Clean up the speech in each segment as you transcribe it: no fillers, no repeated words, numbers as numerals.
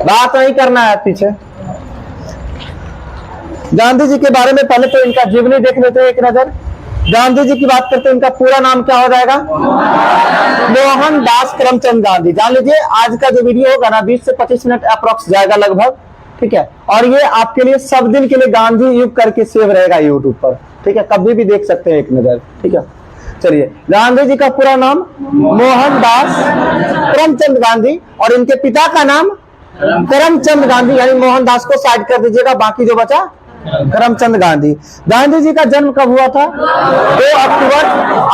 बात नहीं करना है पीछे। गांधी जी के बारे में पहले तो इनका जीवनी देख लेते हैं एक नजर। गांधी जी की बात करते हैं, इनका पूरा नाम क्या हो जाएगा? मोहनदास करमचंद गांधी। जान लीजिए आज का जो वीडियो होगा ना 20 से 25 मिनट अप्रोक्स जाएगा लगभग, ठीक है। और ये आपके लिए सब दिन के लिए गांधी युग करके सेव रहेगा यूट्यूब पर, ठीक है, कभी भी देख सकते हैं एक नजर, ठीक है। चलिए, गांधी जी का पूरा नाम मोहनदास करमचंद गांधी और इनके पिता का नाम करमचंद गांधी, यानी मोहनदास को साइड कर दीजिएगा, बाकी जो बचा करमचंद गांधी। गांधी जी का जन्म कब हुआ था? 2 अक्टूबर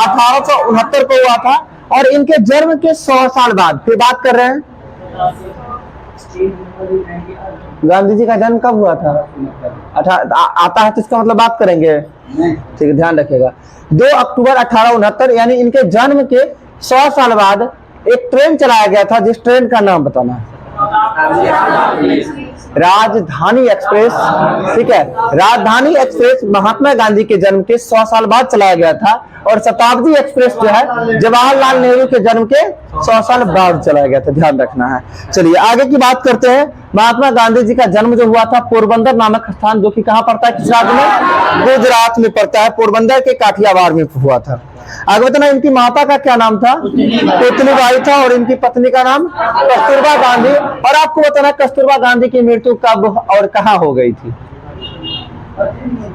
1869 को हुआ था। और इनके जन्म के 100 साल बाद फिर बात कर रहे हैं, गांधी जी का जन्म कब हुआ था? आता है तो इसका मतलब बात करेंगे, ठीक है, ध्यान रखिएगा। 2 अक्टूबर 1869, यानी इनके जन्म के 100 साल बाद एक ट्रेन चलाया गया था, जिस ट्रेन का नाम बताना है। राजधानी एक्सप्रेस, ठीक है। राजधानी एक्सप्रेस महात्मा गांधी के जन्म के 100 साल बाद चलाया गया था। और शताब्दी एक्सप्रेस जो है जवाहरलाल नेहरू के जन्म के 100 साल बाद चलाया गया था, ध्यान रखना है। चलिए आगे की बात करते हैं। महात्मा गांधी जी का जन्म जो हुआ था पोरबंदर नामक स्थान, जो कि कहां पड़ता है, किस राज्य में? गुजरात में पड़ता है, पोरबंदर के काठियावाड़ में हुआ था। आगे बताना, इनकी माता का क्या नाम था? पुतलीबाई था। और इनकी पत्नी का नाम कस्तूरबा गांधी। और आपको बताना कस्तूरबा गांधी की मृत्यु कब और कहां हो गई थी?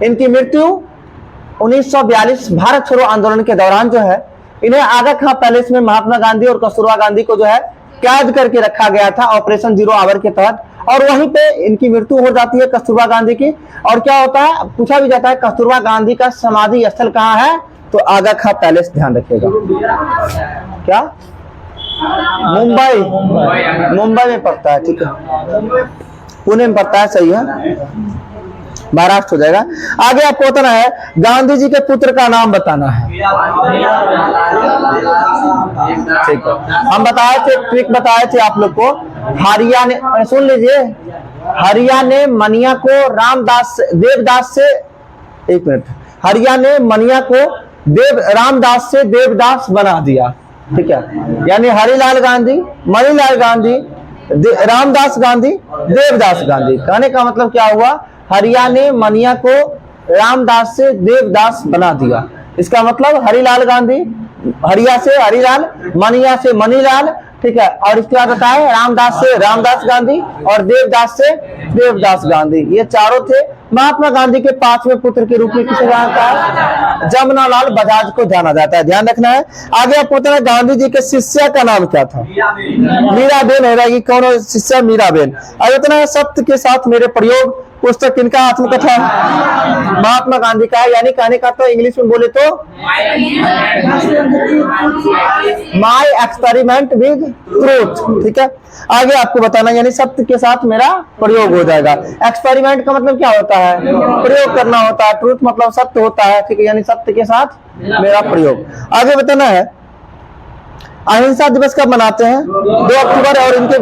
इनकी मृत्यु 1942 भारत छोड़ो आंदोलन के दौरान जो है, इन्हें आगा खां पैलेस में महात्मा गांधी और कस्तूरबा गांधी को जो है कैद करके रखा गया था ऑपरेशन जीरो आवर के तहत। और वहीं पे इनकी मृत्यु हो जाती है कस्तूरबा गांधी की। और क्या होता है, पूछा भी जाता है कस्तूरबा गांधी का समाधि स्थल कहाँ है? तो आगा खां पैलेस, ध्यान रखिएगा। क्या? मुंबई में पड़ता है, ठीक है, पुणे में पड़ता है, सही है, महाराष्ट्र हो जाएगा। आगे आपको बताना है गांधी जी के पुत्र का नाम बताना है, ठीक है। हम बताए थे, ट्रिक बताए थे आप लोग को। हरिया ने, सुन लीजिए, हरिया ने मनिया को देवदास से, एक मिनट, हरिया ने मनिया को रामदास से देवदास बना दिया, ठीक है। यानी हरिलाल गांधी, मणिलाल गांधी, रामदास गांधी, देवदास गांधी। कहने का मतलब क्या हुआ? हरिया ने मनिया को रामदास से देवदास बना दिया। इसका मतलब हरिलाल गांधी, हरिया से हरिलाल, मनिया से मणिलाल, ठीक है। और इसके बाद बताए रामदास से रामदास गांधी और देवदास से देवदास गांधी। ये चारों थे। महात्मा गांधी के 5वें पुत्र के रूप में किसे जाना जाता है? जमनालाल बजाज को जाना जाता है, ध्यान रखना है। आगे आपको पता है गांधी जी के शिष्या का नाम क्या था? मीराबेन हो जाएगी। कौन हो शिष्या? मीराबेन। आगे इतना सत्य के साथ मेरे प्रयोग पुस्तक किनका आत्मकथा? महात्मा गांधी का है। यानी कहने का तो इंग्लिश में बोले तो माय एक्सपेरिमेंट विद ट्रूथ, ठीक है। आगे आपको बताना, यानी सत्य के साथ मेरा प्रयोग हो जाएगा। एक्सपेरिमेंट का मतलब क्या होता है? प्रयोग करना होता है। ट्रूथ मतलब सत्य होता है, ठीक है, यानी सत्य के साथ मेरा प्रयोग। आगे बताना है अहिंसा दिवस कब मनाते हैं? 2 अक्टूबर। और इनके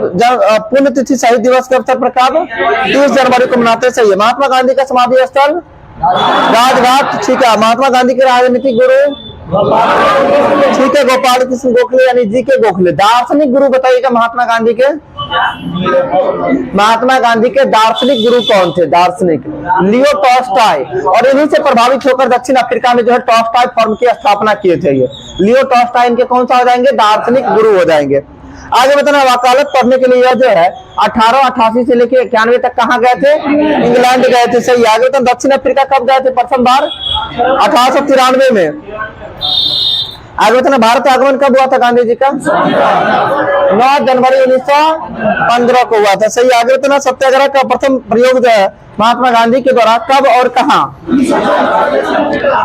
पुण्यतिथि शहीद दिवस के अवसर पर कब? 30 जनवरी को मनाते हैं, सही है। महात्मा गांधी का समाधि स्थल राजघाट, ठीक है। महात्मा गांधी के राजनीतिक गुरु, ठीक है, गोपाल कृष्ण गोखले यानी जी के गोखले। दार्शनिक गुरु बताइएगा महात्मा गांधी के। महात्मा गांधी के दार्शनिक गुरु कौन थे? दार्शनिक लियो टॉल्स्टॉय। और इन्हीं से प्रभावित होकर दक्षिण अफ्रीका में जो है टॉल्स्टॉय फर्म की स्थापना किए थे। ये लियो टॉल्स्टॉय इनके कौन सा हो जाएंगे? दार्शनिक गुरु हो जाएंगे। आगे बताना, वकालत पढ़ने के लिए जो है 1888 से लेकर 91 तक कहाँ गए थे? इंग्लैंड गए थे, सही। आगे तो दक्षिण अफ्रीका कब गए थे प्रथम बार? 1893 में। आगे बताना, भारत आगमन कब हुआ था गांधी जी का? 9 जनवरी 1915 को हुआ था, सही। आगे बताना, सत्याग्रह का प्रथम प्रयोग जो है महात्मा गांधी के द्वारा कब और कहां?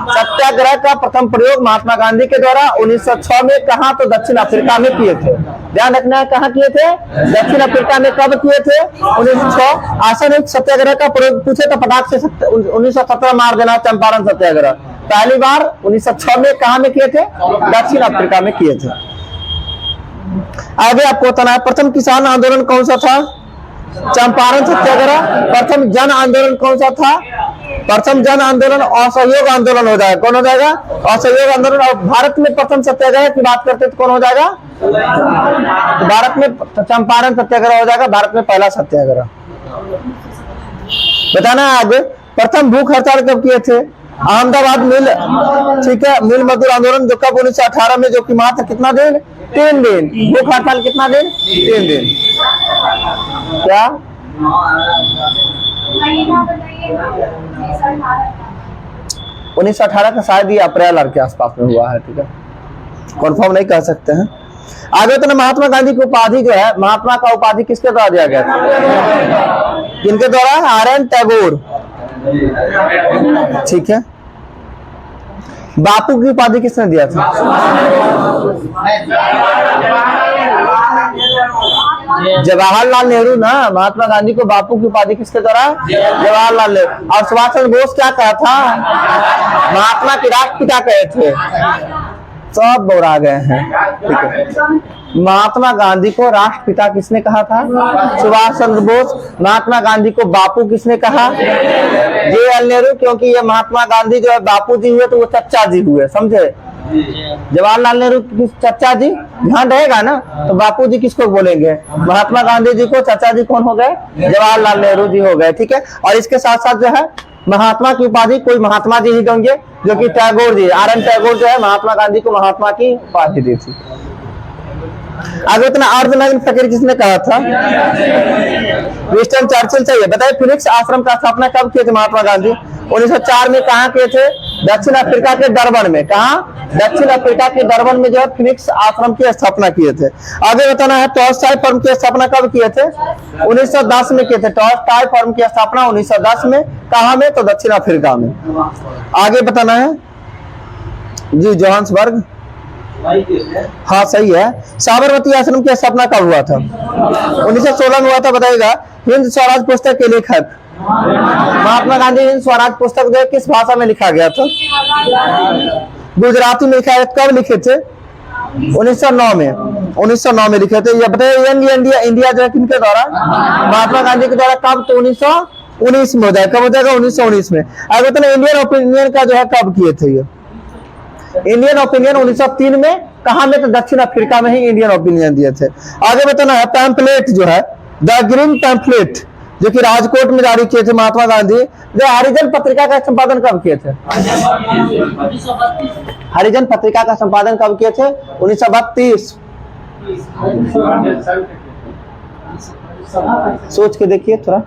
सत्याग्रह का प्रथम प्रयोग महात्मा गांधी के द्वारा 1906 में कहां? तो दक्षिण अफ्रीका में किए थे। ध्यान रखना है, कहां किए थे? दक्षिण अफ्रीका में। कब किए थे? 1906। आसन सत्याग्रह का प्रयोग पूछे तो पटाख से 1917 मार देना, चंपारण सत्याग्रह। पहली बार 1906 में कहां में किए थे? दक्षिण अफ्रीका में किए थे। आगे आपको बताना है प्रथम किसान आंदोलन कौन सा था? चंपारण सत्याग्रह। प्रथम जन आंदोलन कौन सा था? प्रथम जन आंदोलन असहयोग आंदोलन हो जाएगा। कौन हो जाएगा? असहयोग आंदोलन। और भारत में प्रथम सत्याग्रह की बात करते तो कौन हो जाएगा? तो भारत में चंपारण सत्याग्रह हो जाएगा, भारत में पहला सत्याग्रह। बताना है आगे। प्रथम भूख हड़ताल कब किए थे? अहमदाबाद मिल, ठीक है, मिल मजदूर आंदोलन जो कब 1918 में, जो कि मात्र कितना दिन? 3 दिन। भूख हड़ताल कितना दिन? 3 दिन। क्या 1918 का शायद ये अप्रैल के आसपास में हुआ है, ठीक है, कन्फर्म नहीं कह सकते हैं। आगे तो महात्मा गांधी की उपाधि जो है, महात्मा का उपाधि किसके द्वारा दिया गया था? किनके द्वारा? आर.एन. टैगोर, ठीक है। बापू की उपाधि किसने दिया था? जवाहरलाल नेहरू ना। महात्मा गांधी को बापू की उपाधि किसके द्वारा? जवाहरलाल नेहरू। और सुभाष चंद्र बोस क्या कहा था? महात्मा के राष्ट्रपिता कहे थे। सब बोरा गए हैं, ठीक है। महात्मा गांधी को राष्ट्रपिता किसने कहा था? सुभाष चंद्र बोस। महात्मा गांधी को बापू किसने कहा? जे.एल. नेहरू। क्योंकि ये महात्मा गांधी जो है बापू जी हुए तो वो चचा जी हुए, समझे? जवाहरलाल नेहरू की चचा जी, ध्यान रहेगा ना। तो बापू जी किसको बोलेंगे? महात्मा गांधी जी को। चचा जी कौन हो गए? जवाहरलाल नेहरू जी हो गए, ठीक है। और इसके साथ साथ जो है महात्मा की उपाधि कोई महात्मा जी ही देंगे, जो कि टैगोर जी, आर.एन. टैगोर जो है महात्मा गांधी को महात्मा की उपाधि दी थी। आगे इतना अर्धनग्न फकीर किसने कहा था? Winston Churchill. चाहिए बताइए फिनिक्स आश्रम का स्थापना कब किए थे महात्मा गांधी? 1904 में। कहाँ किए थे? दक्षिण अफ्रीका के डरबन में। कहाँ? दक्षिण अफ्रीका के डरबन में जो है फिनिक्स आश्रम की स्थापना किए थे। आगे बताना है टॉलस्टॉय फर्म की स्थापना कब किए थे? 1910 में किए थे। टॉलस्टॉय फर्म की स्थापना 1910 में। कहाँ में? तो दक्षिण अफ्रीका में। आगे बताना है जी जोहान्सबर्ग। हाँ सही है। साबरमती आश्रम की स्थापना कब हुआ था? 1916 में हुआ था। बताइएगा हिंद स्वराज पुस्तक के लेखक महात्मा गांधी। हिंद स्वराज पुस्तक जो किस भाषा में लिखा गया था? गुजराती में लिखा है। कब लिखे थे? 1909 में। 1909 में लिखे थे। ये बताइए यंग इंडिया, इंडिया जो है किनके द्वारा? महात्मा गांधी के द्वारा। कब? तो 1919 में हो जाएगा। कब हो जाएगा? 1919 में। आगे बताना इंडियन ओपिनियन का जो है कब किए थे? ये इंडियन ओपिनियन 1903 में। कहा में? तो दक्षिण अफ्रीका में ही इंडियन ओपिनियन दिए थे। आगे बताना है पैम्पलेट जो है द ग्रीन पैम्पलेट जो कि राजकोट में जारी किए थे महात्मा गांधी। जो हरिजन पत्रिका का संपादन कब किए थे? हरिजन पत्रिका का संपादन कब किए थे? 1932। सोच के देखिए थोड़ा।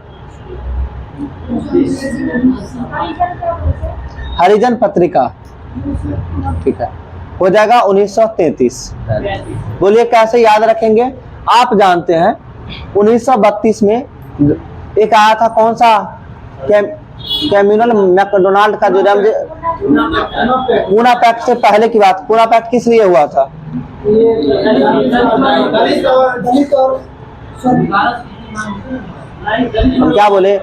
हरिजन पत्रिका, ठीक है, हो जाएगा 1933। बोलिए कैसे याद रखेंगे? आप जानते हैं 1932 में एक आया था कौन सा? कैम्यूनल मैकडोनाल्ड का जो पूना पैक्ट से पहले की बात। पूना पैक्ट किस लिए हुआ था? हम क्या बोले?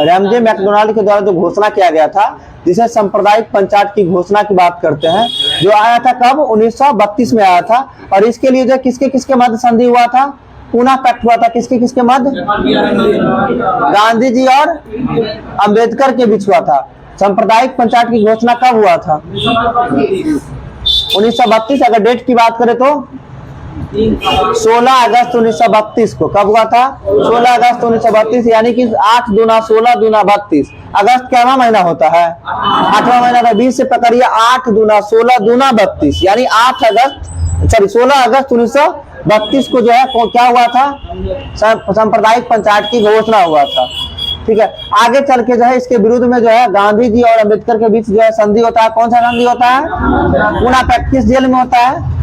रैमजे मैकडोनाल्ड के द्वारा जो घोषणा किया गया था, जिसे सांप्रदायिक पंचायत की घोषणा की बात करते हैं, जो आया था कब? 1932 में आया था। और इसके लिए जो किसके किसके मध्य संधि हुआ था? पूना पैक्ट हुआ था। किसके किसके मध्य? गांधी जी और अंबेडकर के बीच हुआ था। सांप्रदायिक पंचायत की घोषणा कब हुआ था? 1932। अगर डेट की बात करें तो 16 अगस्त 1932 को। कब हुआ था? 16 अगस्त 1932। यानी कि 8 दूना 16 दूना 32। अगस्त क्या महीना होता है? 8वां महीना था। 20 से पकड़िए 8 दूना 16 दूना 32। यानी 16 अगस्त 1932 को जो है क्या हुआ था? सांप्रदायिक पंचायत की घोषणा हुआ था, ठीक है। आगे चल के जो है इसके विरुद्ध में जो है गांधी जी और अंबेडकर के बीच जो है संधि होता है। कौन सा संधि होता है? पूना पैक्ट। किस जेल में होता है?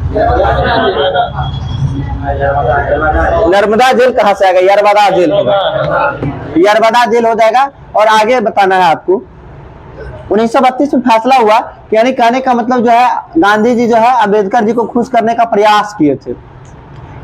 नर्मदा जेल। कहां से आएगा? यरबदा जेल होगा। यरबदा जेल हो जाएगा। और आगे बताना है आपको 1932 में फैसला हुआ, यानी कहने का मतलब जो है गांधी जी जो है अंबेडकर जी को खुश करने का प्रयास किए थे।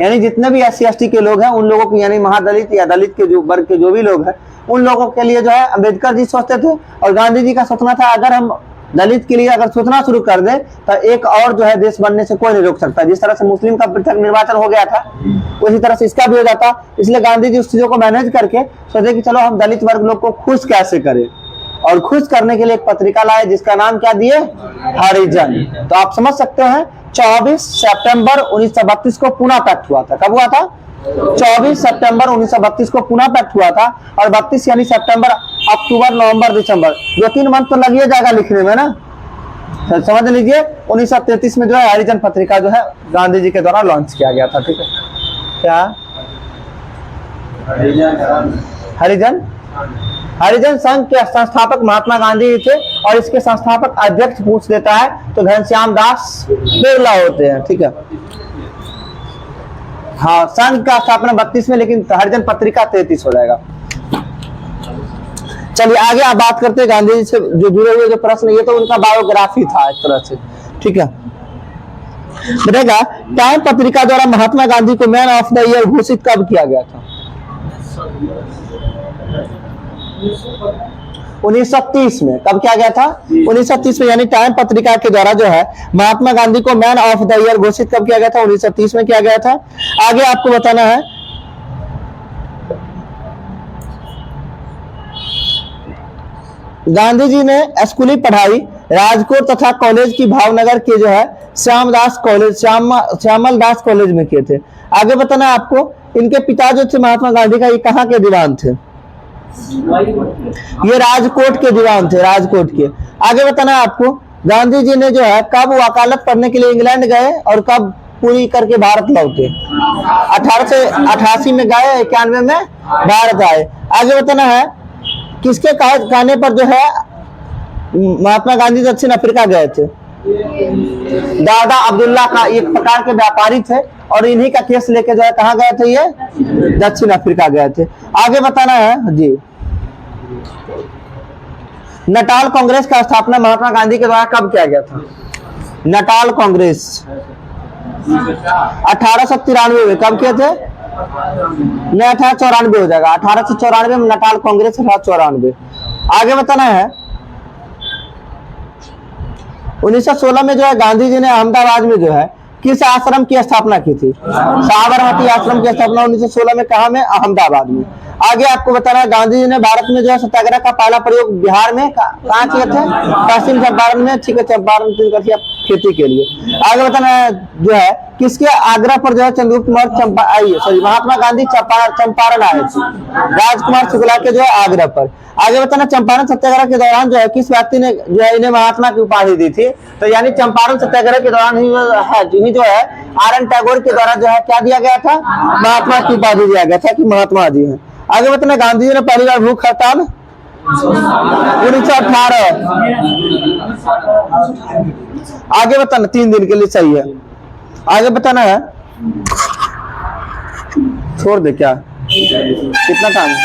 यानी जितने भी SC ST के लोग हैं उन लोगों को, यानी महादलित या दलित के जो वर्ग के जो भी लोग हैं उन लोगों के लिए जो है अंबेडकर जी सोचते थे। और गांधी जी का सोचना था अगर हम दलित के लिए अगर सोचना शुरू कर दे तो एक और जो है देश बनने से कोई नहीं रोक सकता। जिस तरह से मुस्लिम का पृथक निर्वाचन हो गया था उसी तरह से इसका भी हो जाता। इसलिए गांधी जी उस चीजों को मैनेज करके सोचे कि चलो हम दलित वर्ग लोग को खुश कैसे करें, और खुश करने के लिए एक पत्रिका लाए जिसका नाम क्या दिए? हरिजन। तो आप समझ सकते हैं 24 सितंबर 1932 को पुनः पैक्ट हुआ था। कब हुआ था? 24 सितंबर 1932 को पुनः पैक्ट हुआ था। और 32 यानी सितंबर, अक्टूबर, नवंबर, दिसंबर, 2-3 मंथ तो लग ही जाएगा लिखने में ना। समझ लीजिए 1933 में जो है हरिजन पत्रिका जो है गांधी जी के द्वारा लॉन्च किया गया था। ठीक है, क्या हरिजन संघ के संस्थापक महात्मा गांधी थे और इसके संस्थापक अध्यक्ष पूछ देता है तो घनश्याम दास बिरला होते हैं। ठीक है, हाँ, संघ का स्थापना 32 में, लेकिन हरिजन पत्रिका 33 हो जाएगा। चलिए आगे आप बात करते हैं गांधी जी से जो जुड़े हुए जो प्रश्न, ये तो उनका बायोग्राफी था एक तरह से। ठीक है, बताएगा टाइम पत्रिका द्वारा महात्मा गांधी को मैन ऑफ द ईयर घोषित कब किया गया था? 1930 में। कब किया गया था? 1930 में, यानी टाइम पत्रिका के द्वारा जो है महात्मा गांधी को मैन ऑफ द ईयर घोषित कब किया गया था? 1930 में किया गया था। आगे आपको बताना है गांधी जी ने स्कूली पढ़ाई राजकोट तथा कॉलेज की भावनगर के जो है श्यामल दास कॉलेज में किए थे। आगे बताना है आपको इनके पिता जो थे महात्मा गांधी का, ये कहाँ के दीवान थे? ये राजकोट के दीवान थे, राजकोट के। आगे बताना है आपको गांधी जी ने जो है कब वकालत पढ़ने के लिए इंग्लैंड गए और कब पूरी करके भारत लौटे? 1888 में गए, 91 में भारत आए। आगे बताना है किसके कहने पर जो है महात्मा गांधी दक्षिण अफ्रीका गए थे? दादा अब्दुल्ला का एक प्रकार के व्यापारी थे और इन्हीं का केस लेके जो है कहाँ गए थे? ये दक्षिण अफ्रीका गए थे। आगे बताना है जी, नटाल कांग्रेस का स्थापना महात्मा गांधी के द्वारा कब किया गया था? नटाल कांग्रेस 1893 में। कब किए थे? नहीं, 1894 हो जाएगा। 1894 में नटाल कांग्रेस 1894। आगे बताना है 1916 में जो है गांधी जी ने अहमदाबाद में जो है किस आश्रम की स्थापना की थी? साबरमती आश्रम की स्थापना 1916 में। कहा में? अहमदाबाद में। आगे आपको बताना है गांधी जी ने भारत में जो है सत्याग्रह का पहला प्रयोग बिहार में कहाँ किए थे? पश्चिम चंपारण में। ठीक है, चंपारण खेती के लिए। आगे बताना है जो है किसके आग्रह पर जो है चंद्रगुप्त मौर्य महात्मा गांधी चंपारण आए थे? राजकुमार शुक्ला के जो है आग्रह पर। आगे बताना चंपारण सत्याग्रह के दौरान जो है किस व्यक्ति ने जो है इन्हें महात्मा की उपाधि दी थी? तो यानी चंपारण सत्याग्रह के दौरान ही जो है आर.एन. टैगोर के द्वारा जो है क्या दिया गया था? महात्मा की उपाधि दिया गया था कि महात्मा जी हैं। आगे बताना गांधी जी ने पहली बार भूख हड़ताल 1918। आगे बताना 3 दिन के लिए सही है। आगे बताना है, छोड़ दे क्या, कितना टाइम?